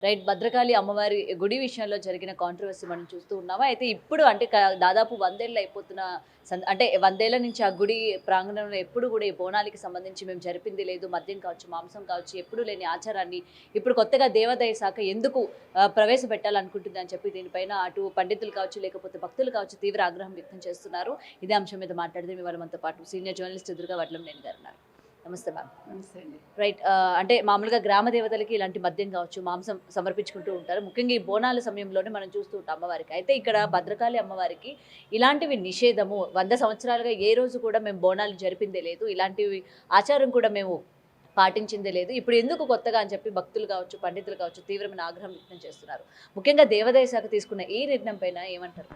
Right. Bhadrakali అమ్మవారి గుడి విషయంలో జరిగిన కాంట్రోవర్సీ మనం చూస్తూ ఉన్నామా? అయితే ఇప్పుడు అంటే దాదాపు 100 ఏళ్ళు అయిపోతున్న అంటే 100 ఏళ్ల నుంచి ఆ గుడి ప్రాంగణంలో ఎప్పుడు గూడా ఈ బోనాలకి సంబంధించి మేము జరిపింది లేదు. మద్యం కావచ్చు, మాంసం కావచ్చు ఎప్పుడూ లేని ఆచారాన్ని ఇప్పుడు కొత్తగా దేవాదాయ శాఖ ఎందుకు ప్రవేశపెట్టాలనుకుంటుందని చెప్పి దీనిపైన అటు పండితులు కావచ్చు, లేకపోతే భక్తులు కావచ్చు తీవ్ర ఆగ్రహం వ్యక్తం చేస్తున్నారు. ఇదే అంశం మీద మాట్లాడితే ఇవాళ మనతో పాటు సీనియర్ జర్నలిస్ట్ దుర్గా వడ్లంనేని గారు ఉన్నారు. నమస్తే మ్యామ్. నమస్తే అండి. రైట్. అంటే మామూలుగా గ్రామ దేవతలకి ఇలాంటి మద్యం కావచ్చు, మాంసం సమర్పించుకుంటూ ఉంటారు. ముఖ్యంగా ఈ బోనాల సమయంలోనే మనం చూస్తూ ఉంటాం అమ్మవారికి. అయితే ఇక్కడ భద్రకాళి అమ్మవారికి ఇలాంటివి నిషేధము. 100 సంవత్సరాలుగా ఏ రోజు కూడా మేము బోనాలు జరిపిందే లేదు. ఇలాంటివి ఆచారం కూడా మేము పాటించిందే లేదు. ఇప్పుడు ఎందుకు కొత్తగా అని చెప్పి భక్తులు కావచ్చు, పండితులు కావచ్చు తీవ్రమైన ఆగ్రహం వ్యక్తం చేస్తున్నారు. ముఖ్యంగా దేవాదాయ శాఖ తీసుకున్న ఈ నిర్ణయం పైన ఏమంటారు?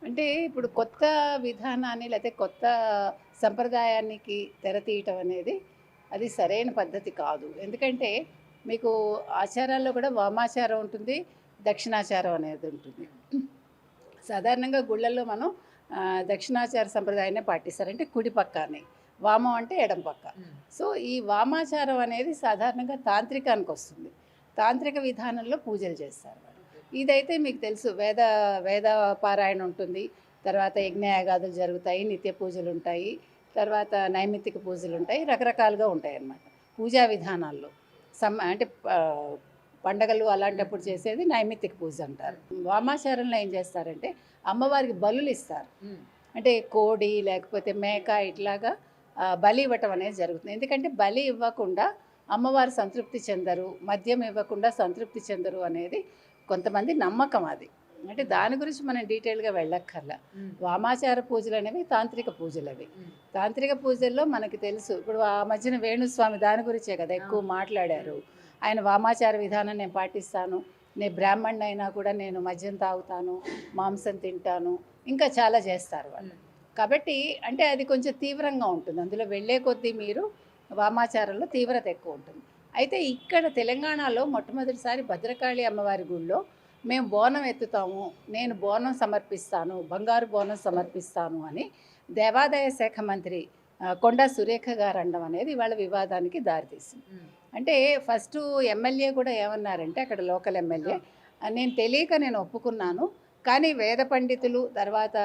అంటే ఇప్పుడు కొత్త విధానాన్ని లేకపోతే కొత్త సంప్రదాయానికి తెరతీయటం అనేది అది సరైన పద్ధతి కాదు. ఎందుకంటే మీకు ఆచారాల్లో కూడా వామాచారం ఉంటుంది, దక్షిణాచారం అనేది ఉంటుంది. సాధారణంగా గుళ్ళల్లో మనం దక్షిణాచార సంప్రదాయాన్ని పాటిస్తారు. అంటే కుడి పక్క అని, వామం అంటే ఎడం పక్క. సో ఈ వామాచారం అనేది సాధారణంగా తాంత్రికానికి వస్తుంది. తాంత్రిక విధానంలో పూజలు చేస్తారు వాళ్ళు. ఇదైతే మీకు తెలుసు, వేద వేద పారాయణ ఉంటుంది, తర్వాత యజ్ఞయాగాదులు జరుగుతాయి, నిత్య పూజలు ఉంటాయి, తర్వాత నైమిత్తిక పూజలు ఉంటాయి, రకరకాలుగా ఉంటాయి అన్నమాట పూజా విధానాల్లో. అంటే పండగలు అలాంటప్పుడు చేసేది నైమిత్తిక పూజ అంటారు. వామాచారంలో ఏం చేస్తారంటే అమ్మవారికి బలులు ఇస్తారు. అంటే కోడి లేకపోతే మేక ఇట్లాగా బలి ఇవ్వటం అనేది జరుగుతుంది. ఎందుకంటే బలి ఇవ్వకుండా అమ్మవారు సంతృప్తి చెందరు, మద్యం ఇవ్వకుండా సంతృప్తి చెందరు అనేది కొంతమంది నమ్మకం. అది అంటే దాని గురించి మనం డీటెయిల్గా వెళ్ళక్కర్లా. వామాచార పూజలు అనేవి తాంత్రిక పూజలు. అవి తాంత్రిక పూజల్లో మనకి తెలుసు. ఇప్పుడు ఆ మధ్యన వేణుస్వామి దాని గురించే కదా ఎక్కువ మాట్లాడారు. ఆయన వామాచార విధానం నేను పాటిస్తాను, నేను బ్రాహ్మణ్ అయినా కూడా నేను మద్యం తాగుతాను, మాంసం తింటాను, ఇంకా చాలా చేస్తారు వాళ్ళు. కాబట్టి అంటే అది కొంచెం తీవ్రంగా ఉంటుంది. అందులో వెళ్ళే కొద్దీ మీరు వామాచారంలో తీవ్రత ఎక్కువ ఉంటుంది. అయితే ఇక్కడ తెలంగాణలో మొట్టమొదటిసారి భద్రకాళి అమ్మవారి గుళ్ళో మేము బోనం ఎత్తుతాము, నేను బోనం సమర్పిస్తాను, బంగారు బోనం సమర్పిస్తాను అని దేవాదాయ శాఖ మంత్రి కొండా సురేఖ గారు అనడం అనేది ఇవాళ వివాదానికి దారితీసింది. అంటే ఫస్ట్ ఎమ్మెల్యే కూడా ఏమన్నారంటే, అక్కడ లోకల్ ఎమ్మెల్యే, నేను తెలియక నేను ఒప్పుకున్నాను, కానీ వేద పండితులు తర్వాత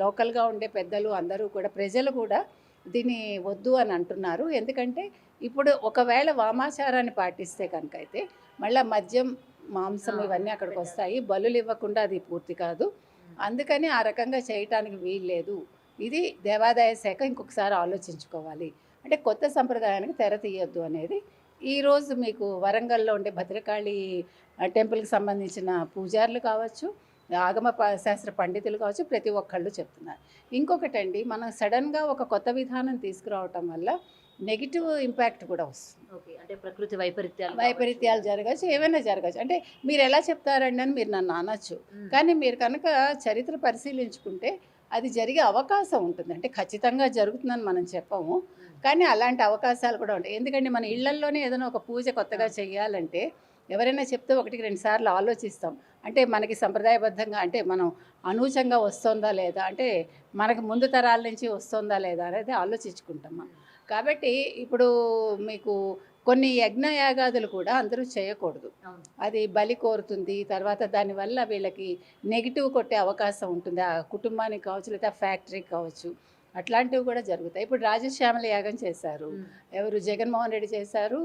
లోకల్గా ఉండే పెద్దలు అందరూ కూడా ప్రజలు కూడా దీన్ని వద్దు అని అంటున్నారు. ఎందుకంటే ఇప్పుడు ఒకవేళ వామాచారాన్ని పాటిస్తే కనుక అయితే మళ్ళీ మద్యం మాంసం ఇవన్నీ అక్కడికి వస్తాయి, బలులు ఇవ్వకుండా అది పూర్తి కాదు. అందుకని ఆ రకంగా చేయటానికి వీల్లేదు. ఇది దేవాదాయ శాఖ ఇంకొకసారి ఆలోచించుకోవాలి. అంటే కొత్త సంప్రదాయానికి తెర తీయొద్దు అనేది ఈరోజు మీకు వరంగల్లో ఉండే భద్రకాళి టెంపుల్కి సంబంధించిన పూజారులు కావచ్చు, ఆగమ శాస్త్ర పండితులు కావచ్చు, ప్రతి ఒక్కళ్ళు చెప్తున్నారు. ఇంకొకటండి, మనం సడన్గా ఒక కొత్త విధానం తీసుకురావటం వల్ల నెగిటివ్ ఇంపాక్ట్ కూడా వస్తుంది. ఓకే. అంటే ప్రకృతి వైపరీత్యాలు జరగచ్చు, ఏమైనా జరగచ్చు. అంటే మీరు ఎలా చెప్తారండి అని మీరు నన్ను అనొచ్చు. కానీ మీరు కనుక చరిత్ర పరిశీలించుకుంటే అది జరిగే అవకాశం ఉంటుంది. అంటే ఖచ్చితంగా జరుగుతుందని మనం చెప్పము, కానీ అలాంటి అవకాశాలు కూడా ఉంటాయి. ఎందుకంటే మన ఇళ్లల్లోనే ఏదైనా ఒక పూజ కొత్తగా చేయాలంటే ఎవరైనా చెప్తే 1-2 సార్లు ఆలోచిస్తాం. అంటే మనకి సంప్రదాయబద్ధంగా అంటే మనం అనూచంగా వస్తుందా లేదా, అంటే మనకి ముందు తరాల నుంచి వస్తుందా లేదా అనేది ఆలోచించుకుంటాం. కాబట్టి ఇప్పుడు మీకు కొన్ని యజ్ఞయాగాదులు కూడా అందరూ చేయకూడదు. అది బలి కోరుతుంది, తర్వాత దానివల్ల వీళ్ళకి నెగిటివ్ కొట్టే అవకాశం ఉంటుంది. ఆ కుటుంబానికి కావచ్చు, లేదా ఫ్యాక్టరీకి కావచ్చు, అట్లాంటివి కూడా జరుగుతాయి. ఇప్పుడు రాజశ్యామల యాగం చేశారు, ఎవరు జగన్మోహన్ రెడ్డి చేశారు,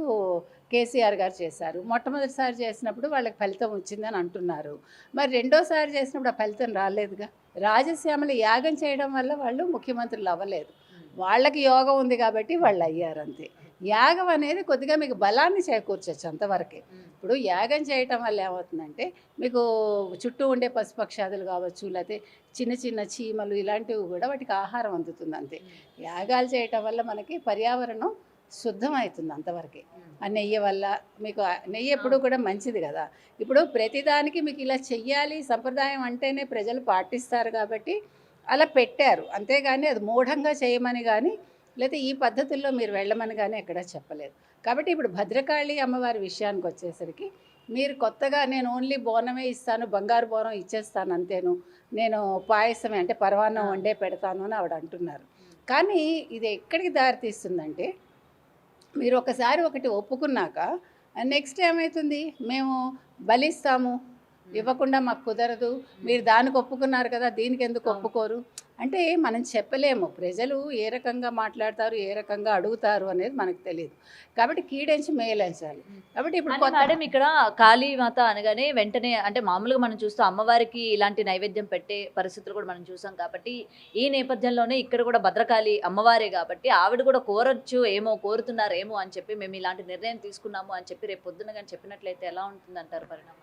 కేసీఆర్ గారు చేశారు. మొట్టమొదటిసారి చేసినప్పుడు వాళ్ళకి ఫలితం వచ్చిందని అంటున్నారు. మరి రెండోసారి చేసినప్పుడు ఆ ఫలితం రాలేదుగా. రాజశ్యామల యాగం చేయడం వల్ల వాళ్ళు ముఖ్యమంత్రులు అవ్వలేదు. వాళ్ళకి యోగం ఉంది కాబట్టి వాళ్ళు అయ్యారు అంతే. యాగం అనేది కొద్దిగా మీకు బలాన్ని చేకూర్చచ్చు అంతవరకే. ఇప్పుడు యాగం చేయటం వల్ల ఏమవుతుందంటే మీకు చుట్టూ ఉండే పశుపక్షాదులు కావచ్చు, లేకపోతే చిన్న చిన్న చీమలు ఇలాంటివి కూడా వాటికి ఆహారం అందుతుంది అంతే. యాగాలు చేయటం వల్ల మనకి పర్యావరణం శుద్ధమవుతుంది అంతవరకే. ఆ నెయ్యి వల్ల మీకు నెయ్యి ఎప్పుడు కూడా మంచిది కదా. ఇప్పుడు ప్రతిదానికి మీకు ఇలా చెయ్యాలి, సంప్రదాయం అంటేనే ప్రజలు పాటిస్తారు కాబట్టి అలా పెట్టారు. అంతేగాని అది మూఢంగా చేయమని కానీ లేకపోతే ఈ పద్ధతుల్లో మీరు వెళ్ళమని కానీ ఎక్కడా చెప్పలేదు. కాబట్టి ఇప్పుడు భద్రకాళి అమ్మవారి విషయానికి వచ్చేసరికి మీరు కొత్తగా నేను ఓన్లీ బోనమే ఇస్తాను, బంగారు బోనం ఇచ్చేస్తాను అంతేను, నేను పాయసమే అంటే పరవాన్నం వండే పెడతాను అని ఆవిడ అంటున్నారు. కానీ ఇది ఎక్కడికి దారితీస్తుందంటే, మీరు ఒకసారి ఒకటి ఒప్పుకున్నాక నెక్స్ట్ ఏమవుతుంది, మేము బలిస్తాము, ఇవ్వకుండా మాకు కుదరదు, మీరు దానికి ఒప్పుకున్నారు కదా దీనికి ఎందుకు ఒప్పుకోరు అంటే మనం చెప్పలేము. ప్రజలు ఏ రకంగా మాట్లాడతారు, ఏ రకంగా అడుగుతారు అనేది మనకు తెలియదు. కాబట్టి కీడెంచి మేలెంచాలి. కాబట్టి ఇప్పుడు కానీ మేడం ఇక్కడ కాళీమాత అనగానే వెంటనే అంటే మామూలుగా మనం చూస్తూ అమ్మవారికి ఇలాంటి నైవేద్యం పెట్టే పరిస్థితులు కూడా మనం చూసాం కాబట్టి ఈ నేపథ్యంలోనే ఇక్కడ కూడా భద్రకాళి అమ్మవారే కాబట్టి ఆవిడ కూడా కోరొచ్చు ఏమో కోరుతున్నారేమో అని చెప్పి మేము ఇలాంటి నిర్ణయం తీసుకున్నాము అని చెప్పి రేపు పొద్దున కానీ చెప్పినట్లయితే ఎలా ఉంటుంది అంటారు పరిణామాలు?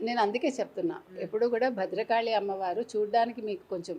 నేను అందుకే చెప్తున్నా, ఎప్పుడు కూడా భద్రకాళి అమ్మవారు చూడ్డానికి మీకు కొంచెం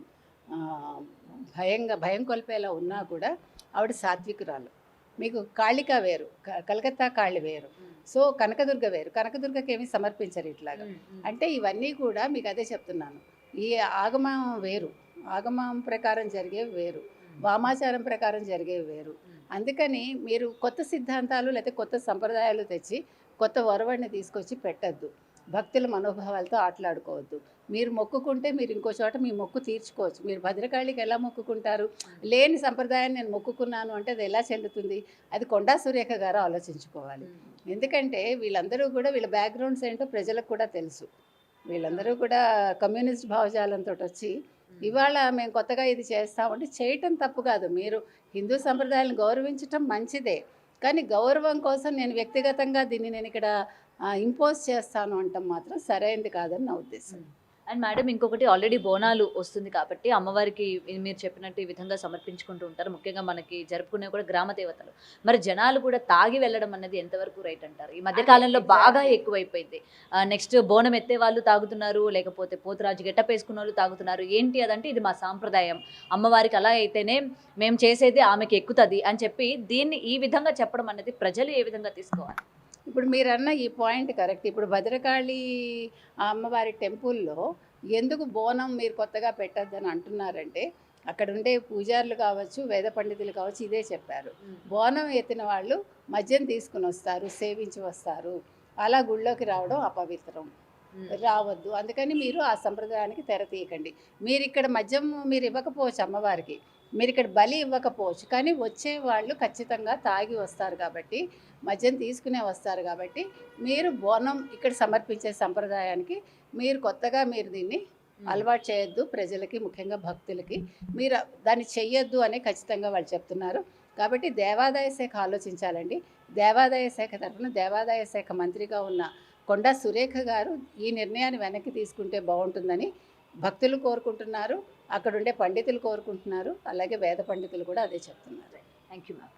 భయం కొల్పేలా ఉన్నా కూడా ఆవిడ సాత్వికురాలు. మీకు కాళిక వేరు, కలకత్తా కాళి వేరు, సో కనకదుర్గ వేరు. కనకదుర్గకి ఏమి సమర్పించరు ఇట్లాగా. అంటే ఇవన్నీ కూడా మీకు అదే చెప్తున్నాను, ఈ ఆగమం వేరు, ఆగమం ప్రకారం జరిగేవి వేరు, వామాచారం ప్రకారం జరిగేవి వేరు. అందుకని మీరు కొత్త సిద్ధాంతాలు లేకపోతే కొత్త సంప్రదాయాలు తెచ్చి కొత్త వరవడిని తీసుకొచ్చి పెట్టద్దు. భక్తుల మనోభావాలతో ఆటలాడుకోవద్దు. మీరు మొక్కుకుంటే మీరు ఇంకో చోట మీ మొక్కు తీర్చుకోవచ్చు. మీరు భద్రకాళికి ఎలా మొక్కుకుంటారు? లేని సంప్రదాయాన్ని నేను మొక్కుకున్నాను అంటే అది ఎలా చెల్లుతుంది? అది కొండా సురేఖ గారు ఆలోచించుకోవాలి. ఎందుకంటే వీళ్ళందరూ కూడా వీళ్ళ బ్యాక్గ్రౌండ్స్ ఏంటో ప్రజలకు కూడా తెలుసు. వీళ్ళందరూ కూడా కమ్యూనిస్ట్ భావజాలంతో వచ్చి ఇవాళ మేము కొత్తగా ఇది చేస్తామంటే చేయటం తప్పు కాదు. మీరు హిందూ సంప్రదాయాలను గౌరవించటం మంచిదే, కానీ గౌరవం కోసం నేను వ్యక్తిగతంగా దీన్ని నేను ఇక్కడ ఇంపోజ్ చేస్తాను అంటాం మాత్రం సరైనది కాదని నా ఉద్దేశం. అండ్ మేడం ఇంకొకటి ఆల్రెడీ బోనాలు వస్తుంది కాబట్టి అమ్మవారికి మీరు చెప్పినట్టు ఈ విధంగా సమర్పించుకుంటూ ఉంటారు. ముఖ్యంగా మనకి జరుపుకునే కూడా గ్రామ దేవతలు. మరి జనాలు కూడా తాగి వెళ్ళడం అన్నది ఎంతవరకు రైట్ అంటారు? ఈ మధ్య కాలంలో బాగా ఎక్కువైపోయింది. నెక్స్ట్ బోనం ఎత్తే వాళ్ళు తాగుతున్నారు, లేకపోతే పోతురాజు గెటప్ వేసుకున్న వాళ్ళు తాగుతున్నారు. ఏంటి అదంటే ఇది మా సాంప్రదాయం, అమ్మవారికి అలా అయితేనే మేము చేసేది ఆమెకి ఎక్కుతుంది అని చెప్పి దీన్ని ఈ విధంగా చెప్పడం అనేది ప్రజలు ఏ విధంగా తీసుకోవాలి? ఇప్పుడు మీరన్న ఈ పాయింట్ కరెక్ట్. ఇప్పుడు భద్రకాళి అమ్మవారి టెంపుల్లో ఎందుకు బోనం మీరు కొత్తగా పెట్టద్దని అంటున్నారంటే అక్కడ ఉండే పూజారులు కావచ్చు, వేద పండితులు కావచ్చు ఇదే చెప్పారు. బోనం ఎత్తిన వాళ్ళు మద్యం తీసుకుని వస్తారు, సేవించి వస్తారు, అలా గుళ్ళోకి రావడం అపవిత్రం, రావద్దు. అందుకని మీరు ఆ సంప్రదాయానికి తెర తీయకండి. మీరు ఇక్కడ మద్యం మీరు ఇవ్వకపోవచ్చు అమ్మవారికి, మీరు ఇక్కడ బలి ఇవ్వకపోవచ్చు, కానీ వచ్చే వాళ్ళు ఖచ్చితంగా తాగి వస్తారు కాబట్టి, మద్యం తీసుకునే వస్తారు కాబట్టి మీరు బోనం ఇక్కడ సమర్పించే సంప్రదాయానికి మీరు కొత్తగా మీరు దీన్ని అలవాటు చేయొద్దు. ప్రజలకి ముఖ్యంగా భక్తులకి మీరు దాన్ని చెయ్యొద్దు అని ఖచ్చితంగా వాళ్ళు చెప్తున్నారు. కాబట్టి దేవాదాయ శాఖ ఆలోచించాలండి. దేవాదాయ శాఖ తరఫున దేవాదాయ శాఖ మంత్రిగా ఉన్న కొండా సురేఖ గారు ఈ నిర్ణయాన్ని వెనక్కి తీసుకుంటే బాగుంటుందని భక్తులు కోరుకుంటున్నారు, అక్కడుండే పండితులు కోరుకుంటున్నారు, అలాగే వేద పండితులు కూడా అదే చెప్తున్నారు. Thank you ma'am.